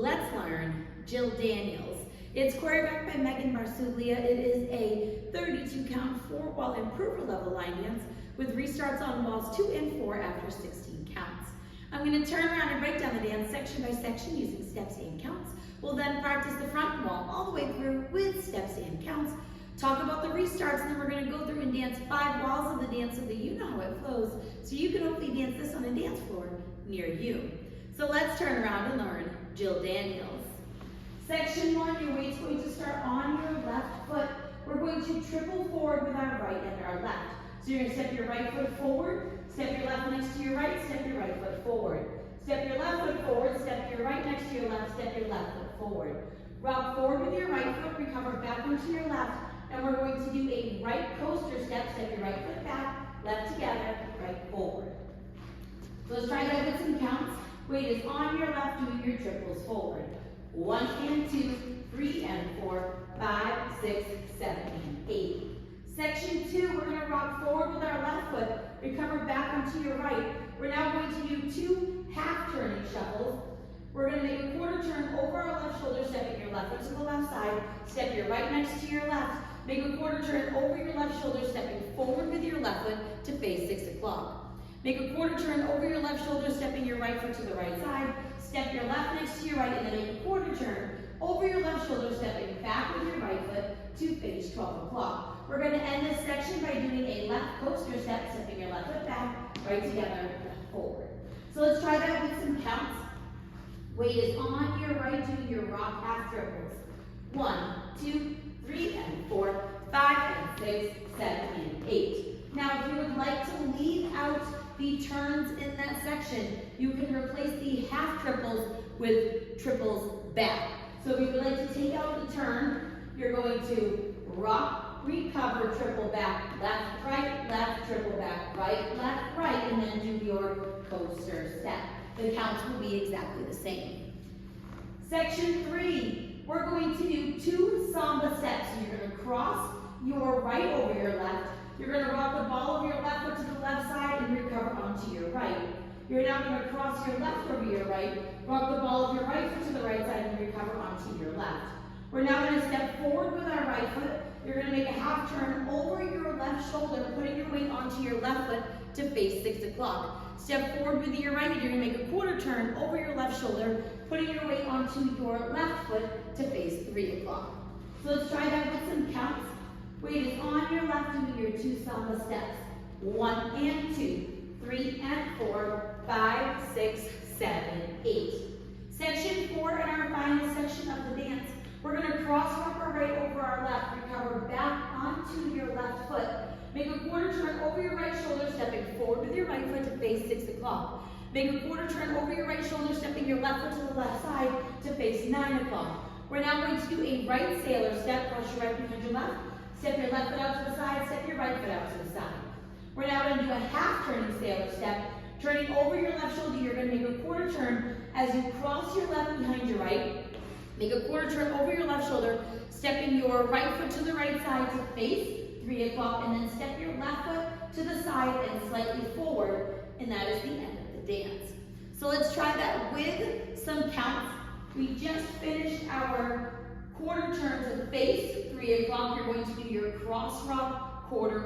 let's learn Jill Daniels. It's choreographed by Megan Barsuglia. It is a 32 count 4-wall improver level line dance with restarts on walls 2 and 4 after 16 counts. I'm going to turn around and break down the dance section by section using steps and counts. We'll then practice the front wall all the way through with steps and counts. Talk about the restarts, and then we're going to go through and dance 5 walls of the dance so that you know how it flows, so you can hopefully dance this on a dance floor near you. So let's turn around and learn Jill Daniels. Section 1, your weight's going to start on your left foot. We're going to triple forward with our right and our left. So you're going to step your right foot forward, step your left next to your right, step your right foot forward. Step your left foot forward, step your right next to your left, step your left foot forward. Rock forward with your right foot, recover back onto your left, and we're going to do a right coaster step. Step your right foot back, left together, right forward. So let's try that with some counts. Weight is on your left, doing your triples forward. 1 and 2, 3 and 4, 5, 6, 7, and 8. Section 2, we're going to rock forward with our left foot, recover back onto your right. We're now going to do 2 half turning shuffles. We're going to make a quarter turn over our left shoulder, stepping your left foot to the left side, step your right next to your left, make a quarter turn over your left shoulder, stepping forward with your left foot to face 6 o'clock. Make a quarter turn over your left shoulder, stepping your right foot to the right side, step your left next to your right, and then make a quarter turn over your left shoulder, stepping back with your right foot to face 12 o'clock. We're going to end this section by doing a left coaster step, stepping your left foot back, right together, forward. So let's try that with some counts. Weight is on your right, doing your rock half triples. 1, 2, 3, and 4, 5, and 6, 7, and 8. Now, if you would like to leave out the turns in that section, you can replace the half triples with triples back. So if you would like to take out the turn, you're going to rock, recover, triple back, left, triple back, right, and then do your coaster step. The counts will be exactly the same. Section 3, we're going to do 2 samba steps. So you're going to cross your right over your left. You're going to rock the ball of your left foot to the left side and recover onto your right. You're now going to cross your left over your right, rock the ball of your right foot to the right side and recover onto your left. We're now going to step forward with our right foot. You're going to make a half turn over your left shoulder, putting your weight onto your left foot to face 6 o'clock. Step forward with your right, and you're going to make a quarter turn over your left shoulder, putting your weight onto your left foot to face 3 o'clock. So let's try that with some counts. Weight is on your left, doing your 2 samba steps. 1 and 2, 3 and 4, 5, 6, 7, 8. Section 4 in our final section of the dance. We're going to cross rock our right over our left, recover back onto your left foot. Make a quarter turn over your right shoulder, stepping forward with your right foot to face 6 o'clock. Make a quarter turn over your right shoulder, stepping your left foot to the left side to face 9 o'clock. We're now going to do a right sailor step. Cross your right behind your left. Step your left foot out to the side, step your right foot out to the side. We're now going to do a half turning sailor step. Turning over your left shoulder, you're going to make a quarter turn as you cross your left behind your right. Make a quarter turn over your left shoulder, stepping your right foot to the right side to face 3 o'clock, and then step your left foot to the side and slightly forward, and that is the end of the dance. So let's try that with some counts. We just finished our quarter turn to face 3 o'clock. You're going to do your cross rock quarter.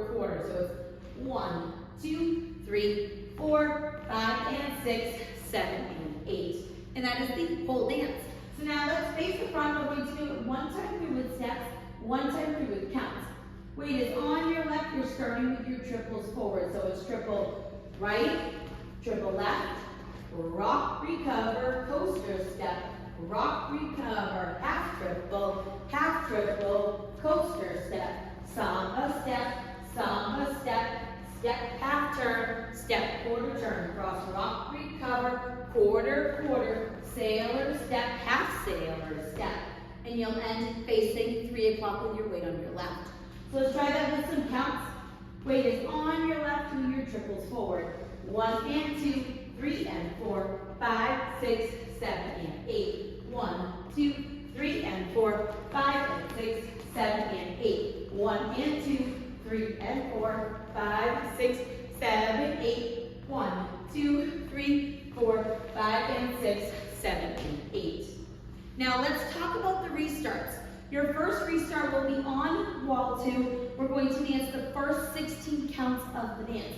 So it's 1, 2, 3, 4, 5, and 6, 7, and 8. And that is the whole dance. So now let's face the front. We're going to do it 1 time through with steps, 1 time through with counts. Weight is on your left. You're starting with your triples forward. So it's triple right, triple left, rock, recover, coaster step, rock, recover, half triple, coaster step, samba step, step, half turn, step, quarter turn, cross, rock, recover, quarter, sailor step, half sailor step. And you'll end facing 3 o'clock with your weight on your left. So let's try that with some counts. Weight is on your left, do your triples forward. 1 and 2, 3 and 4, 5, 6, 7, and 8. 1, 2, 3 and 4, 5 and 6, 7, and 8. 1 and 2, 3 and 4, 5, 6, 7, 8. 1, 2, 3, 4, 5, and 6, 7, and 8. Now let's talk about the restarts. Your first restart will be on wall 2. We're going to dance the first 16 counts of the dance.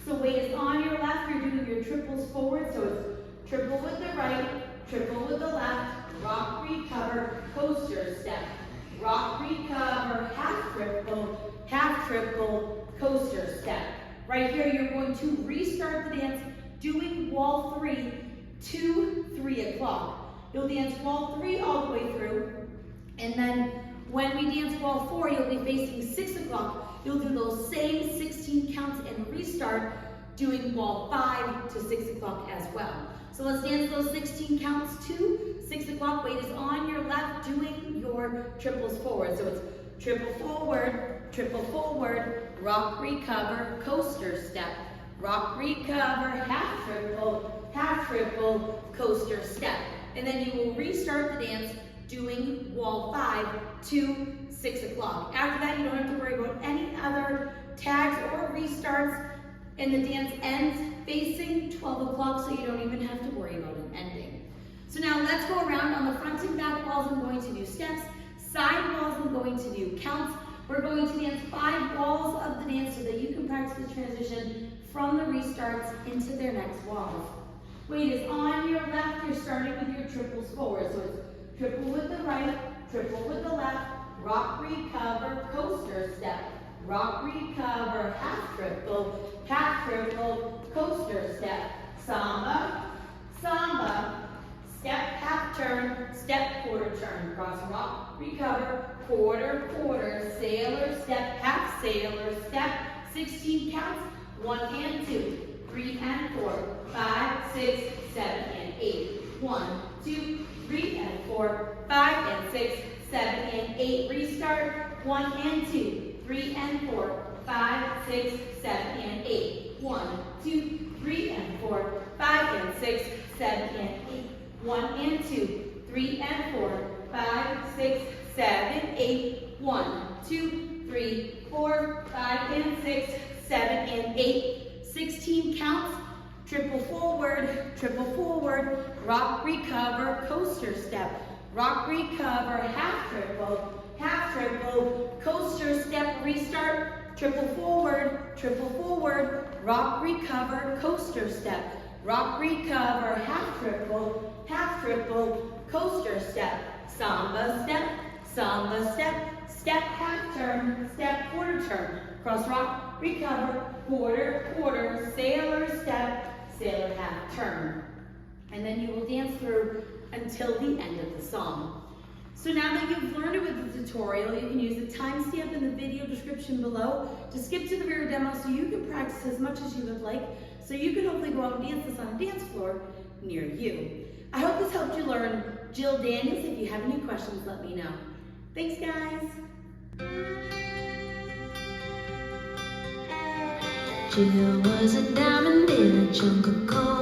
So weight is on your left, you're doing your triples forward, so it's triple with the right, triple with the left, rock, recover, coaster step. Rock, recover, half triple, coaster step. Right here, you're going to restart the dance doing wall 3 to 3 o'clock. You'll dance wall 3 all the way through, and then when we dance wall 4, you'll be facing 6 o'clock. You'll do those same 16 counts and restart doing wall 5 to 6 o'clock as well. So let's dance those 16 counts to 6 o'clock. Weight is on your left, doing your triples forward. So it's triple forward, rock, recover, coaster step. Rock, recover, half triple, coaster step. And then you will restart the dance doing wall 5 to 6 o'clock. After that, you don't have to worry about any other tags or restarts, and the dance ends facing 12 o'clock, so you don't even have to worry about an ending. So now let's go around. On the front and back walls, I'm going to do steps. Side walls, I'm going to do counts. We're going to dance 5 walls of the dance so that you can practice the transition from the restarts into their next walls. Weight is on your left, you're starting with your triples forward. So it's triple with the right, triple with the left, rock, recover, coaster step. Rock, recover, half triple, coaster step. Samba, step, half turn, step, quarter turn. Cross, rock, recover, quarter, sailor step, half sailor step. 16 counts, 1 and 2, 3 and 4, 5, 6, 7 and 8. 1, 2, 3 and 4, 5 and 6, 7 and 8. Restart. 1 and 2, 3 and 4, 5, 6, 7 and 8. 1, 2, 3 and 4, 5 and 6, 7 and 8. 1 and 2, 3 and 4, 5, 6, 7, 8. 1, 2, 3, 4, 5 and 6, 7 and 8. 16 counts. Triple forward, rock, recover, coaster step. Rock, recover, half triple, coaster step. Restart. Triple forward, rock, recover, coaster step. Rock, recover, half triple, coaster step. Samba step, step, half turn, step, quarter turn. Cross, rock, recover, quarter, sailor step, sailor, half turn. And then you will dance through until the end of the song. So now that you've learned it with the tutorial, you can use the timestamp in the video description below to skip to the rear demo so you can practice as much as you would like, so you can hopefully go out and dance this on a dance floor near you. I hope this helped you learn Jill Daniels. If you have any questions, let me know. Thanks, guys. Jill was a diamond in a chunk of coal.